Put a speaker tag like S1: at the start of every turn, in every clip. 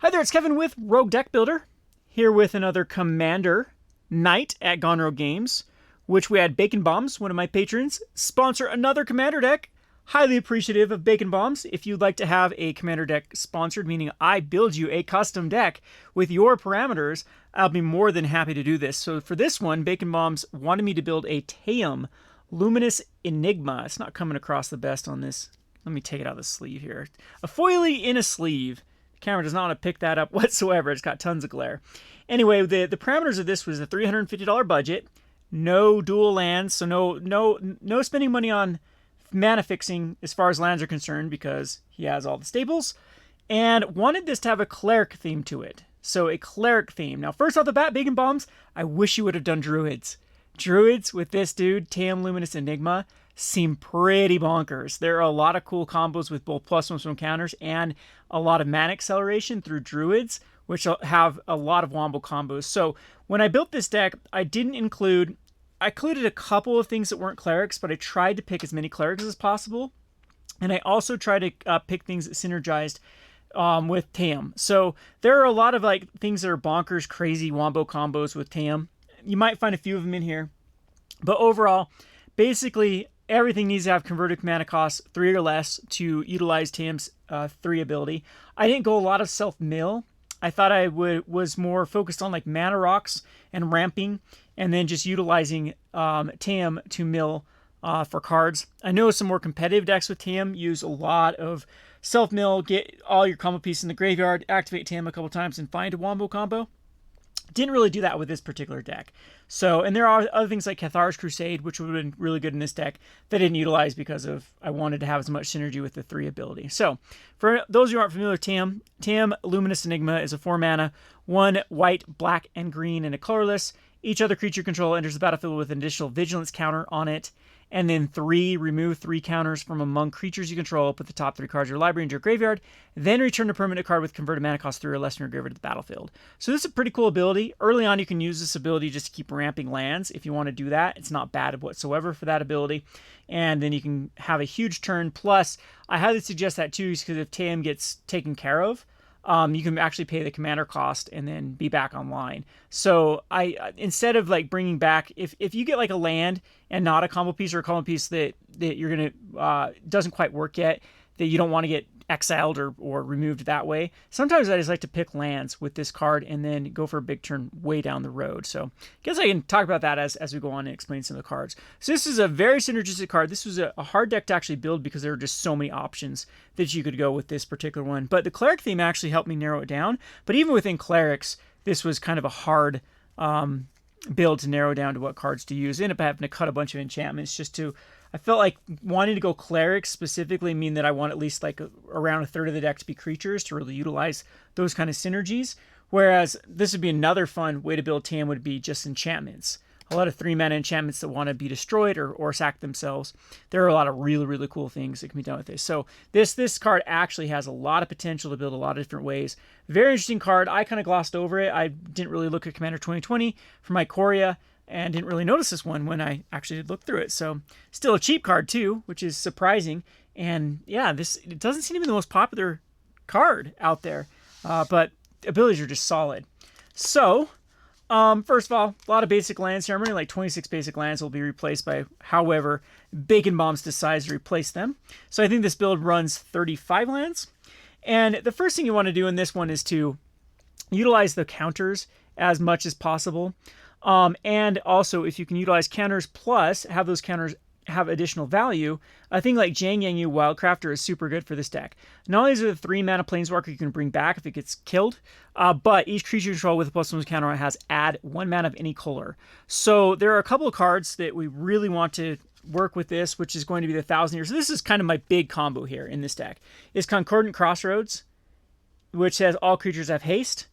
S1: Hi there, it's Kevin with Rogue Deck Builder, here with another Commander night at Gone Rogue Games, which we had Bacon Bombs, one of my patrons, sponsor another Commander deck. Highly appreciative of Bacon Bombs. If you'd like to have a Commander deck sponsored, meaning I build you a custom deck with your parameters, I'll be more than happy to do this. So for this one, Bacon Bombs wanted me to build a Tayam Luminous Enigma. It's not coming across the best on this. Let me take it out of the sleeve here. A foilie in a sleeve. The camera does not want to pick that up whatsoever. It's got tons of glare. Anyway, the parameters of this was a $350 budget, no dual lands, so no spending money on mana fixing as far as lands are concerned because he has all the staples, and wanted this to have a cleric theme to it. So a cleric theme. Now, first off the bat, Bacon Bombs, I wish you would have done druids. Druids with this dude, Tayam Luminous Enigma, seem pretty bonkers. There are a lot of cool combos with both +1 from counters and a lot of mana acceleration through druids, which have a lot of wombo combos. So when I built this deck, I included a couple of things that weren't clerics, but I tried to pick as many clerics as possible. And I also tried to pick things that synergized with Tayam. So there are a lot of things that are bonkers, crazy wombo combos with Tayam. You might find a few of them in here. But overall, basically, everything needs to have converted mana cost 3 or less to utilize Tayam's 3 ability. I didn't go a lot of self-mill. I thought I was more focused on mana rocks and ramping, and then just utilizing Tayam to mill for cards. I know some more competitive decks with Tayam use a lot of self-mill, get all your combo pieces in the graveyard, activate Tayam a couple times, and find a wombo combo. Didn't really do that with this particular deck. So, and there are other things like Cathar's Crusade, which would have been really good in this deck, that I didn't utilize because I wanted to have as much synergy with the 3 ability. So, for those who aren't familiar with Tayam, Tayam Luminous Enigma is a 4 mana, 1 white, black, and green, and a colorless. Each other creature you control enters the battlefield with an additional vigilance counter on it. And then remove 3 counters from among creatures you control. Put the top 3 cards of your library into your graveyard. Then return a permanent card with converted mana cost 3 or less from your graveyard to the battlefield. So this is a pretty cool ability. Early on, you can use this ability just to keep ramping lands. If you want to do that, it's not bad whatsoever for that ability. And then you can have a huge turn. Plus, I highly suggest that too, because if Tayam gets taken care of, you can actually pay the commander cost and then be back online. So instead of bringing back, if you get a land and not a combo piece or a combo piece that you're gonna doesn't quite work yet, that you don't want to get exiled or removed that way, sometimes I just like to pick lands with this card and then go for a big turn way down the road. So I guess I can talk about that as we go on and explain some of the cards. So this is a very synergistic card. This was a hard deck to actually build because there are just so many options that you could go with this particular one. But the cleric theme actually helped me narrow it down. But even within clerics, this was kind of a hard build to narrow down to what cards to use. I ended up having to cut a bunch of enchantments just to... I felt like wanting to go clerics specifically mean that I want at least around a third of the deck to be creatures to really utilize those kind of synergies. Whereas this would be another fun way to build Tayam would be just enchantments. A lot of 3 mana enchantments that want to be destroyed or sack themselves. There are a lot of really, really cool things that can be done with this. So this card actually has a lot of potential to build a lot of different ways. Very interesting card. I kind of glossed over it. I didn't really look at Commander 2020 for my Ikoria, and didn't really notice this one when I actually looked through it. So still a cheap card too, which is surprising. And yeah, it doesn't seem to be the most popular card out there, but abilities are just solid. So first of all, a lot of basic lands here. I'm running 26 basic lands will be replaced by however Bacon Bombs decides to replace them. So I think this build runs 35 lands. And the first thing you want to do in this one is to utilize the counters as much as possible. And also, if you can utilize counters plus have those counters have additional value, a thing like Jiang, Yanggu, Wildcrafter is super good for this deck. Not only is it a 3 mana planeswalker you can bring back if it gets killed, but each creature you control with a +1 counter has add 1 mana of any color. So there are a couple of cards that we really want to work with this, which is going to be the 1,000 Years. So this is kind of my big combo here in this deck. Is Concordant Crossroads, which says all creatures have haste.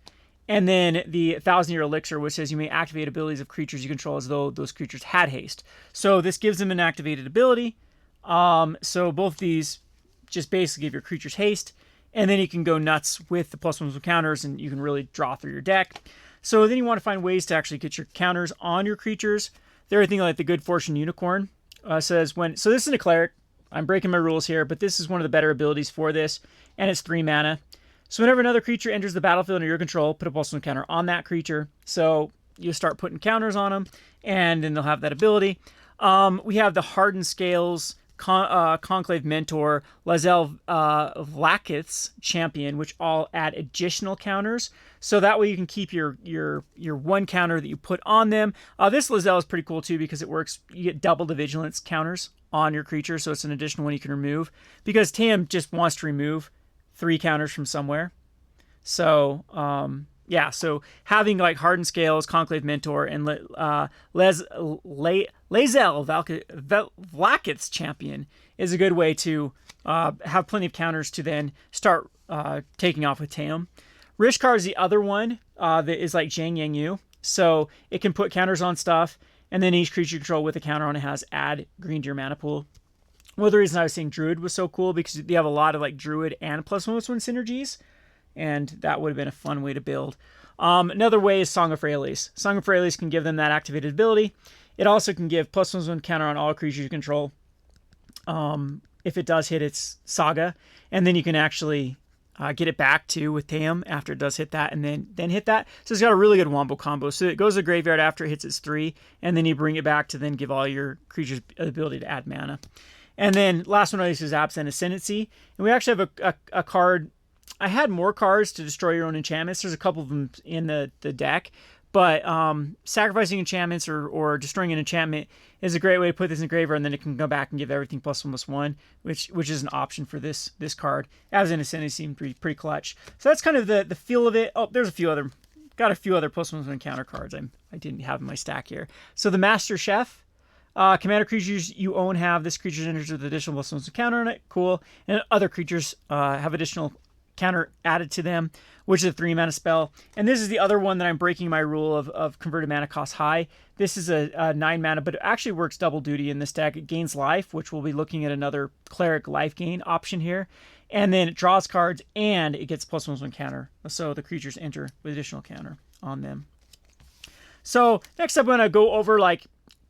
S1: And then the 1,000-Year Elixir, which says you may activate abilities of creatures you control as though those creatures had haste. So this gives them an activated ability. So both these just basically give your creatures haste. And then you can go nuts with the +1 counters, and you can really draw through your deck. So then you want to find ways to actually get your counters on your creatures. There are things like the Good Fortune Unicorn. Says when... So this is a cleric. I'm breaking my rules here, but this is one of the better abilities for this. And it's 3 mana. So whenever another creature enters the battlefield under your control, put a +1 counter on that creature. So you start putting counters on them, and then they'll have that ability. We have the Hardened Scales, Conclave Mentor, Lae'zel Vlaakith's Champion, which all add additional counters. So that way you can keep your one counter that you put on them. This Lae'zel is pretty cool too because it works. You get double the vigilance counters on your creature, so it's an additional one you can remove. Because Tayam just wants to remove 3 counters from somewhere. So yeah, so having like Hardened Scales, Conclave Mentor, and Lae'zel Vlaakith's Champion is a good way to have plenty of counters to then start taking off with Tayam. Rishkar is the other one that is like Jiang Yanggu. So it can put counters on stuff, and then each creature you control with a counter on it has add green to your mana pool. Well, the reason I was saying Druid was so cool because they have a lot of like Druid and +1/+1 synergies, and that would have been a fun way to build. Another way is Song of Freyalise. Song of Freyalise can give them that activated ability. It also can give +1/+1 counter on all creatures you control if it does hit its Saga, and then you can actually get it back too with Tayam after it does hit that, and then hit that. So it's got a really good wombo combo. So it goes to the graveyard after it hits its 3, and then you bring it back to then give all your creatures the ability to add mana. And then last one on this is Absent Ascendancy. And we actually have a card. I had more cards to destroy your own enchantments. There's a couple of them in the deck. But sacrificing enchantments or destroying an enchantment is a great way to put this in the graveyard, and then it can go back and give everything +1/+1, which is an option for this card. Absent Ascendancy seemed pretty clutch. So that's kind of the feel of it. Oh, there's a few other +1/+1 counter cards I didn't have in my stack here. So the Master Chef. Commander creatures you own have this creature enters with additional +1/+1 counter on it. Cool. And other creatures have additional counter added to them, which is a 3 mana spell. And this is the other one that I'm breaking my rule of converted mana cost high. This is a 9 mana, but it actually works double duty in this deck. It gains life, which we'll be looking at another Cleric life gain option here. And then it draws cards and it gets +1/+1 counter. So the creatures enter with additional counter on them. So next up, I'm going to go over like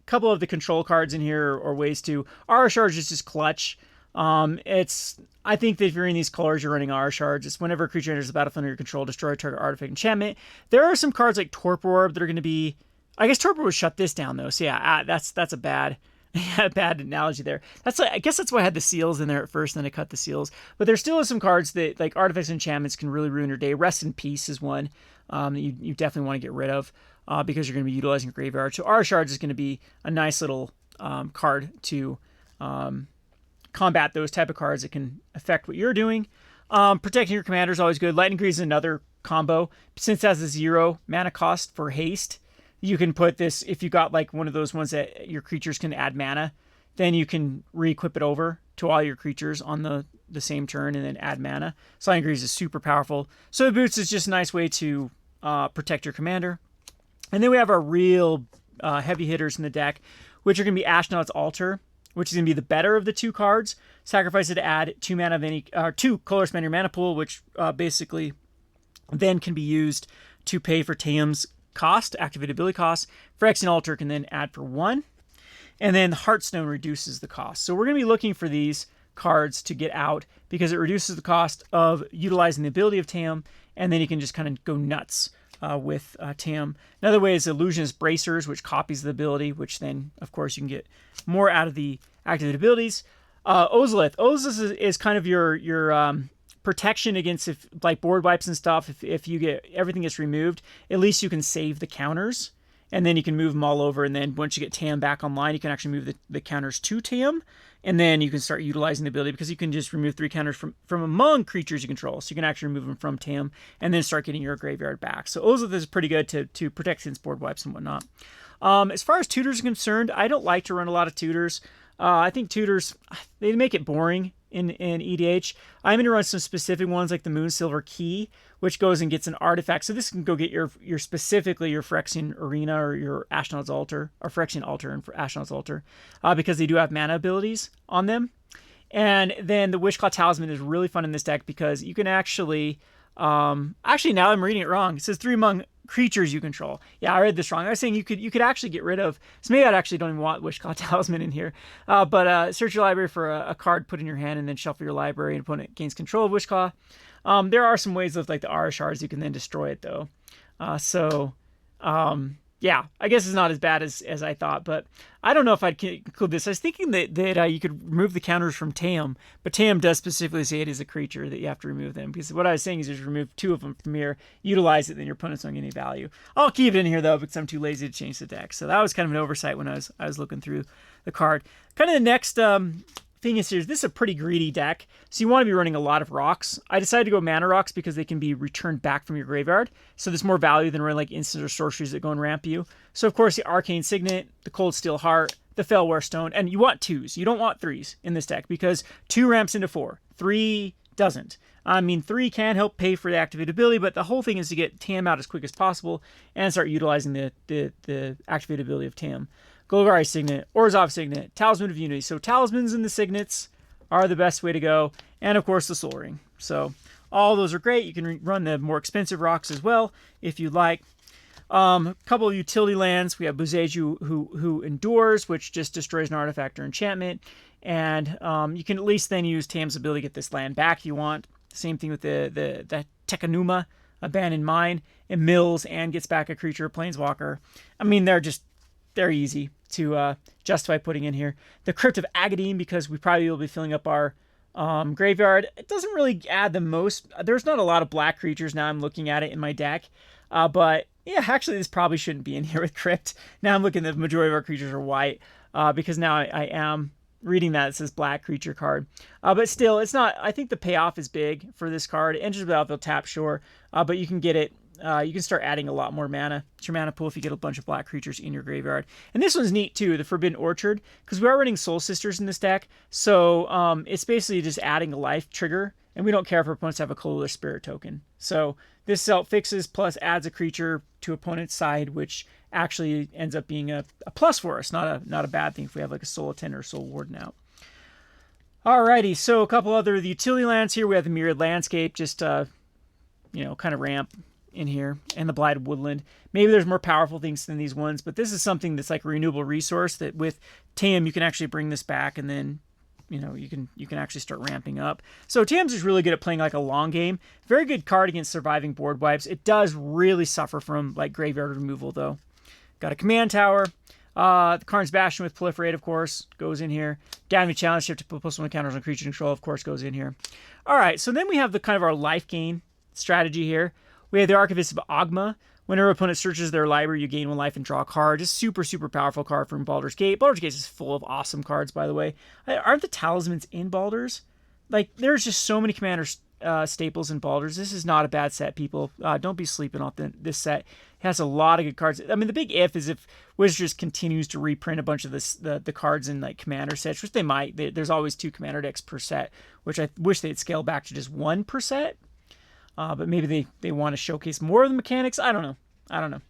S1: couple of the control cards in here or ways to. Aura Shards is just clutch. I think that if you're in these colors, you're running Aura Shards. It's whenever a creature enters the battlefield under your control, destroy a target artifact enchantment. There are some cards like Torpor Orb that are going to be. I guess Torpor would shut this down though. So yeah, that's a bad bad analogy there. I guess that's why I had the seals in there at first, and then I cut the seals. But there still are some cards that like artifacts and enchantments can really ruin your day. Rest in Peace is one that you definitely want to get rid of. Because you're going to be utilizing your graveyard. So Aura Shards is going to be a nice little card to combat those type of cards that can affect what you're doing. Protecting your commander is always good. Lightning Greaves is another combo. Since it has a 0 mana cost for haste, you can put this, if you got like one of those ones that your creatures can add mana, then you can re-equip it over to all your creatures on the same turn and then add mana. So Lightning Greaves is super powerful. So Boots is just a nice way to protect your commander. And then we have our real heavy hitters in the deck, which are going to be Ashnod's Altar, which is going to be the better of the 2 cards. Sacrifice it to add 2 mana of any 2 color spend your mana pool, which basically then can be used to pay for Tayam's cost, activate ability cost. Phyrexian Altar can then add for 1. And then Heartstone reduces the cost. So we're going to be looking for these cards to get out because it reduces the cost of utilizing the ability of Tayam, and then you can just kind of go nuts with Tayam. Another way is Illusionist Bracers, which copies the ability, which then, of course, you can get more out of the activated abilities. Ozolith. Ozolith is kind of your protection against if like board wipes and stuff. If you get everything gets removed, at least you can save the counters, and then you can move them all over. And then once you get Tayam back online, you can actually move the counters to Tayam, and then you can start utilizing the ability because you can just remove 3 counters from among creatures you control. So you can actually remove them from Tayam and then start getting your graveyard back. So Ozolith is pretty good to protect against board wipes and whatnot. As far as tutors are concerned, I don't like to run a lot of tutors. I think tutors, they make it boring in EDH. I'm going to run some specific ones like the Moonsilver Key, which goes and gets an artifact. So this can go get your specifically your Phyrexian Arena or your Ashnod's Altar, or Phyrexian Altar and for Ashnod's Altar, because they do have mana abilities on them. And then the Wishclaw Talisman is really fun in this deck because you can actually now I'm reading it wrong. It says 3 among creatures you control. Yeah, I read this wrong. I was saying you could actually get rid of. So maybe I actually don't even want Wishclaw Talisman in here. But search your library for a card, put in your hand, and then shuffle your library and opponent gains control of Wishclaw. There are some ways with like the Aura Shards you can then destroy it though. Yeah, I guess it's not as bad as I thought, but I don't know if I'd include this. I was thinking that you could remove the counters from Tayam, but Tayam does specifically say it is a creature that you have to remove them, because what I was saying is just remove 2 of them from here, utilize it, then your opponent's not getting any value. I'll keep it in here though, because I'm too lazy to change the deck. So that was kind of an oversight when I was looking through the card. Kind of the next thing is here, this is a pretty greedy deck, so you want to be running a lot of rocks. I decided to go mana rocks because they can be returned back from your graveyard, so there's more value than running like instants or sorceries that go and ramp you. So of course the Arcane Signet, the Coldsteel Heart, the Fellwar Stone, and you want 2s. You don't want 3s in this deck because 2 ramps into 4, 3 doesn't. I mean, 3 can help pay for the activated ability, but the whole thing is to get Tam out as quick as possible and start utilizing the activated ability of Tam. Golgari Signet, Orzhov Signet, Talisman of Unity. So talismans and the signets are the best way to go. And of course the Soul Ring. So all those are great. You can run the more expensive rocks as well if you'd like. A couple of utility lands. We have Buzeju who endures, which just destroys an artifact or enchantment. And you can at least then use Tam's ability to get this land back if you want. Same thing with the Tekanuma, Abandoned Mine. It mills and gets back a creature, a planeswalker. I mean, they're easy to justify putting in here. The Crypt of Agadeem, because we probably will be filling up our graveyard. It doesn't really add the most. There's not a lot of black creatures now I'm looking at it in my deck. But yeah, actually this probably shouldn't be in here with Crypt. Now I'm looking at the majority of our creatures are white, because now I am reading that it says black creature card. But still, it's not. I think the payoff is big for this card. Enters without the tap, sure. But you can get it. You can start adding a lot more mana to your mana pool if you get a bunch of black creatures in your graveyard. And this one's neat too, the Forbidden Orchard, because we are running Soul Sisters in this deck. So it's basically just adding a life trigger, and we don't care if our opponents have a colorless spirit token. So this self fixes plus adds a creature to opponent's side, which actually ends up being a plus for us, not a bad thing if we have like a Soul Attender or Soul Warden out. Alrighty, so a couple other of the utility lands here. We have the Myriad Landscape, just kind of ramp in here, and the Blighted Woodland. Maybe there's more powerful things than these ones, but this is something that's like a renewable resource that with Tam you can actually bring this back, and then you can actually start ramping up. So Tam's is really good at playing like a long game. Very good card against surviving board wipes. It does really suffer from like graveyard removal though. Got a command tower. The Karn's Bastion with Proliferate, of course, goes in here. Gavony Township to put +1 counters on creature control, of course, goes in here. All right, so then we have the kind of our life gain strategy here. We have the Archivist of Ogma. Whenever an opponent searches their library, you gain 1 life and draw a card. Just super, super powerful card from Baldur's Gate. Baldur's Gate is full of awesome cards, by the way. Aren't the talismans in Baldur's? Like, there's just so many commander staples in Baldur's. This is not a bad set, people. Don't be sleeping off this set. It has a lot of good cards. I mean, the big if is if Wizards continues to reprint a bunch of the cards in like commander sets, which they might. There's always 2 commander decks per set, which I wish they'd scale back to just 1 per set. But maybe they want to showcase more of the mechanics. I don't know.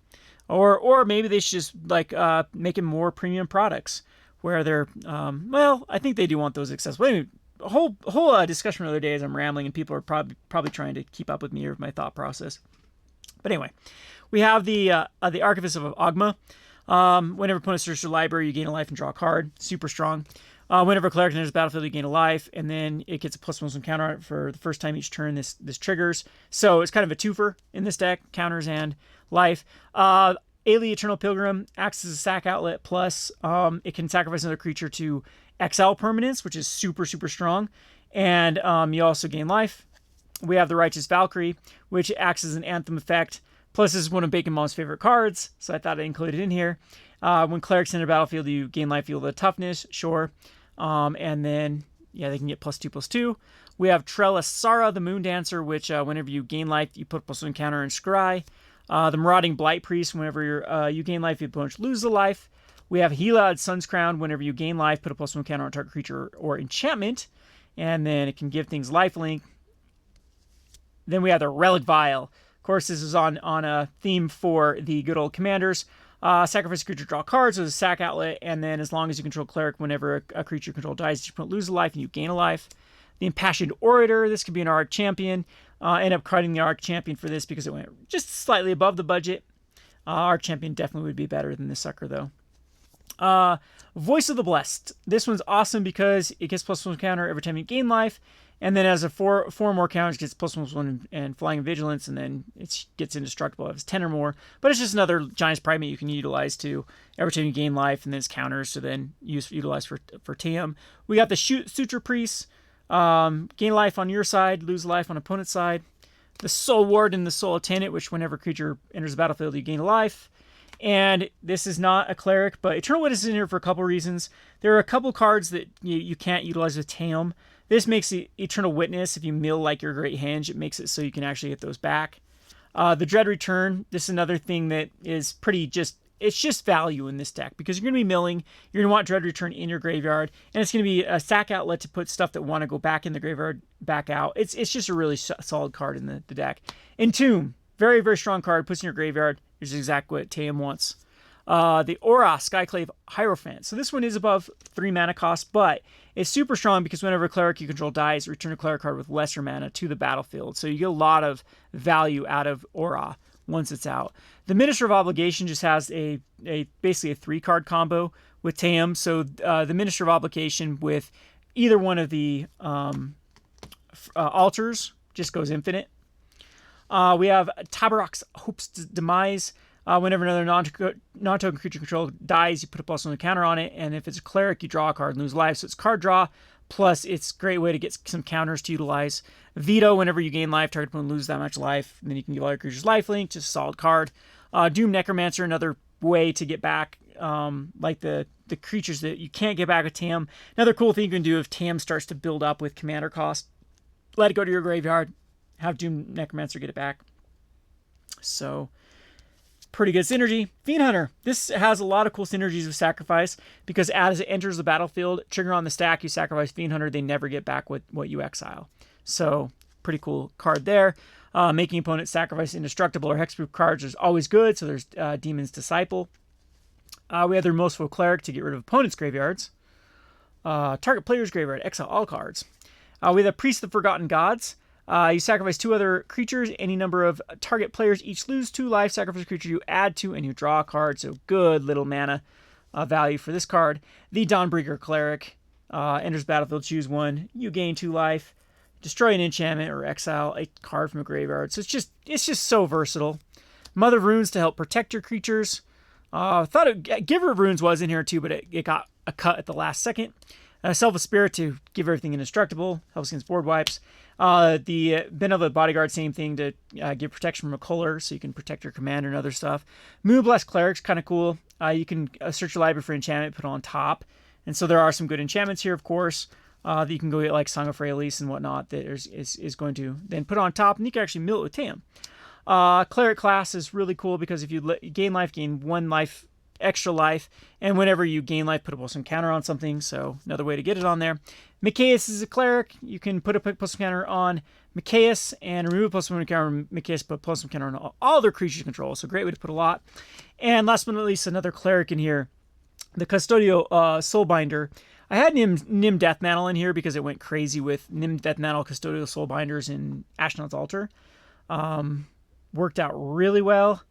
S1: Or maybe they should just like make it more premium products where they're well, I think they do want those accessible. Anyway, a whole discussion the other day as I'm rambling and people are probably trying to keep up with me or with my thought process. But anyway, we have the Archivist of Ogma. Whenever opponents search your library, you gain a life and draw a card. Super strong. Whenever a cleric enters the battlefield, you gain a life, and then it gets a +1 counter on it for the first time each turn this triggers. So it's kind of a twofer in this deck, counters and life. Aelie Eternal Pilgrim acts as a sack outlet, plus it can sacrifice another creature to exile permanents, which is super, super strong. And you also gain life. We have the Righteous Valkyrie, which acts as an anthem effect. Plus, this is one of Bacon Mom's favorite cards, so I thought I'd include it in here. When clerics enter the battlefield, you gain life, equal to toughness, sure. And then, yeah, they can get +2/+2. We have Trellis Sara, the Moon Dancer, which whenever you gain life, you put +1 counter and scry. The Marauding Blight Priest, whenever you gain life, you lose the life. We have Helad Sun's Crown, whenever you gain life, put a +1 counter on target creature or enchantment. And then it can give things lifelink. Then we have the Relic Vial. Of course, this is on a theme for the good old commanders. Sacrifice a creature, draw cards with a sack outlet, and then as long as you control cleric, whenever a creature you control dies, you lose a life and you gain a life. The Impassioned Orator, this could be an Arc Champion. End up cutting the Arc Champion for this because it went just slightly above the budget. Arc Champion definitely would be better than this sucker, though. Voice of the Blessed. This one's awesome because it gets +1 counter every time you gain life, And then as a four more counters, gets +1/+1 and flying and vigilance, and then it gets indestructible if it's 10 or more. But it's just another Giant's Primate you can utilize to every time you gain life, and then it's counters, so then utilize for Tayam. We got the Suture Priest. Gain life on your side, lose life on opponent's side. The Soul Ward and the Soul Attendant, which whenever a creature enters the battlefield, you gain a life. And this is not a cleric, but Eternal Witness is in here for a couple reasons. There are a couple cards that you can't utilize with Tayam. This makes the Eternal Witness, if you mill like your Great Henge, it makes it so you can actually get those back. The Dread Return, this is another thing that is pretty it's just value in this deck, because you're going to be milling, you're going to want Dread Return in your graveyard, and it's going to be a sack outlet to put stuff that want to go back in the graveyard back out. It's just a really solid card in the deck. Entomb, very, very strong card, puts in your graveyard. Here's exactly what Tayam wants. The Aura Skyclave Hierophant. So this one is above 3 mana cost, but it's super strong because whenever a cleric you control dies, return a cleric card with lesser mana to the battlefield. So you get a lot of value out of Aura once it's out. The Minister of Obligation just has basically a 3-card combo with Tayam. So the Minister of Obligation with either one of the altars just goes infinite. We have Tabarok's Hope's Demise. Whenever another non-token creature control dies, you put a +1 counter on it, and if it's a cleric, you draw a card and lose life. So it's card draw, plus it's a great way to get some counters to utilize. Veto, whenever you gain life, target opponent lose that much life, and then you can give all your creatures lifelink, just a solid card. Doom Necromancer, another way to get back like the creatures that you can't get back with Tayam. Another cool thing you can do if Tayam starts to build up with commander cost, let it go to your graveyard, have Doom Necromancer get it back. So pretty good synergy. Fiend Hunter. This has a lot of cool synergies with Sacrifice, because as it enters the battlefield, trigger on the stack, you sacrifice Fiend Hunter, they never get back what you exile. So pretty cool card there. Making opponents sacrifice indestructible or hexproof cards is always good, so there's Demon's Disciple. We have the Remorseful Cleric to get rid of opponents' graveyards. Target player's graveyard, exile all cards. We have the Priest of the Forgotten Gods. You sacrifice 2 other creatures. Any number of target players each lose 2 life. Sacrifice a creature you add to, and you draw a card. So good little mana value for this card. The Dawnbreaker Cleric enters battlefield. Choose 1. You gain 2 life. Destroy an enchantment or exile a card from a graveyard. So it's just so versatile. Mother of Runes to help protect your creatures. Thought Giver of Runes was in here too, but it got a cut at the last second. Self of Spirit to give everything indestructible. Helps against board wipes. The Benevolent Bodyguard, same thing, to give protection from a color, so you can protect your commander and other stuff. Moon-Blessed Cleric's kind of cool. You can search your library for enchantment, put it on top. And so there are some good enchantments here, of course, that you can go get, like Song of Freyalise and whatnot, that is going to then put on top, and you can actually mill it with Tayam. Cleric Class is really cool, because if you gain life, gain 1 life, extra life, and whenever you gain life, put a +1 counter on something, so another way to get it on there. Mikaeus is a cleric. You can put a +1 counter on Mikaeus and remove a +1 counter on Mikaeus, put a +1 counter on all their creatures you control, so great way to put a lot. And last but not least, another cleric in here, the Custodi Soulbinder. I had Nim Deathmantle in here because it went crazy with Nim Deathmantle, Custodial Soulbinders, and Ashnod's Altar. Worked out really well.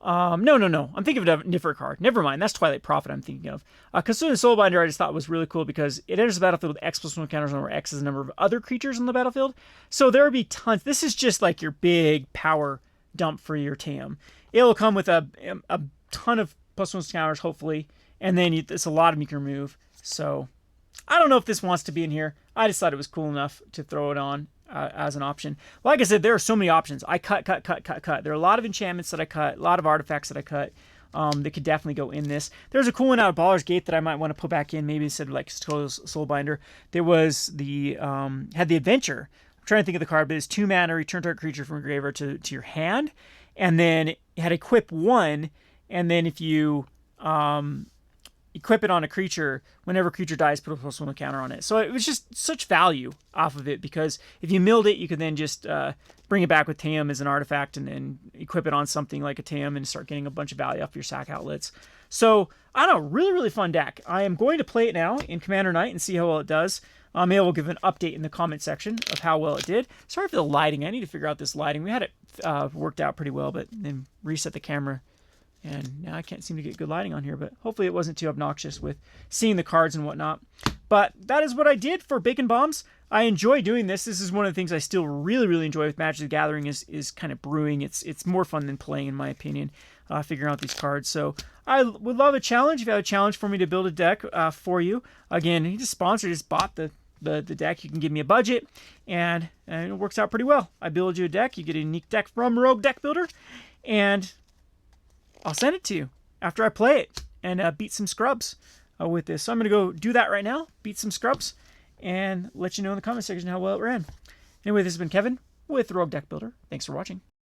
S1: No. I'm thinking of a different card. Never mind. That's Twilight Prophet I'm thinking of. Custodian Soulbinder I just thought was really cool because it enters the battlefield with X +1 counters on where X is the number of other creatures on the battlefield. So there would be tons. This is just like your big power dump for your Tayam. It will come with a ton of +1 counters, hopefully. And then it's a lot of them you can remove. So I don't know if this wants to be in here. I just thought it was cool enough to throw it on as an option. Like I said, there are so many options. I cut. There are a lot of enchantments that I cut, a lot of artifacts that I cut that could definitely go in this. There's a cool one out of Baller's Gate that I might want to put back in, maybe instead of like Soulbinder. There was the, had the Adventure. I'm trying to think of the card, but it's 2 mana, return target creature from a graveyard to your hand. And then it had Equip 1, and then if you equip it on a creature, whenever a creature dies, put a +1 counter on it. So it was just such value off of it, because if you milled it, you could then just bring it back with Tayam as an artifact and then equip it on something like a Tayam and start getting a bunch of value off your sack outlets. So, I don't know, really, really fun deck. I am going to play it now in Commander Night and see how well it does. Maybe we'll give an update in the comment section of how well it did. Sorry for the lighting. I need to figure out this lighting. We had it worked out pretty well, but then reset the camera. And now I can't seem to get good lighting on here, but hopefully it wasn't too obnoxious with seeing the cards and whatnot. But that is what I did for Bacon Bombs. I enjoy doing this. This is one of the things I still really, really enjoy with Magic the Gathering is kind of brewing. It's more fun than playing, in my opinion, figuring out these cards. So I would love a challenge. If you have a challenge for me to build a deck for you, again, he just bought the deck. You can give me a budget, and it works out pretty well. I build you a deck. You get a unique deck from Rogue Deck Builder, and I'll send it to you after I play it and beat some scrubs with this. So I'm going to go do that right now, beat some scrubs, and let you know in the comment section how well it ran. Anyway, this has been Kevin with Rogue Deck Builder. Thanks for watching.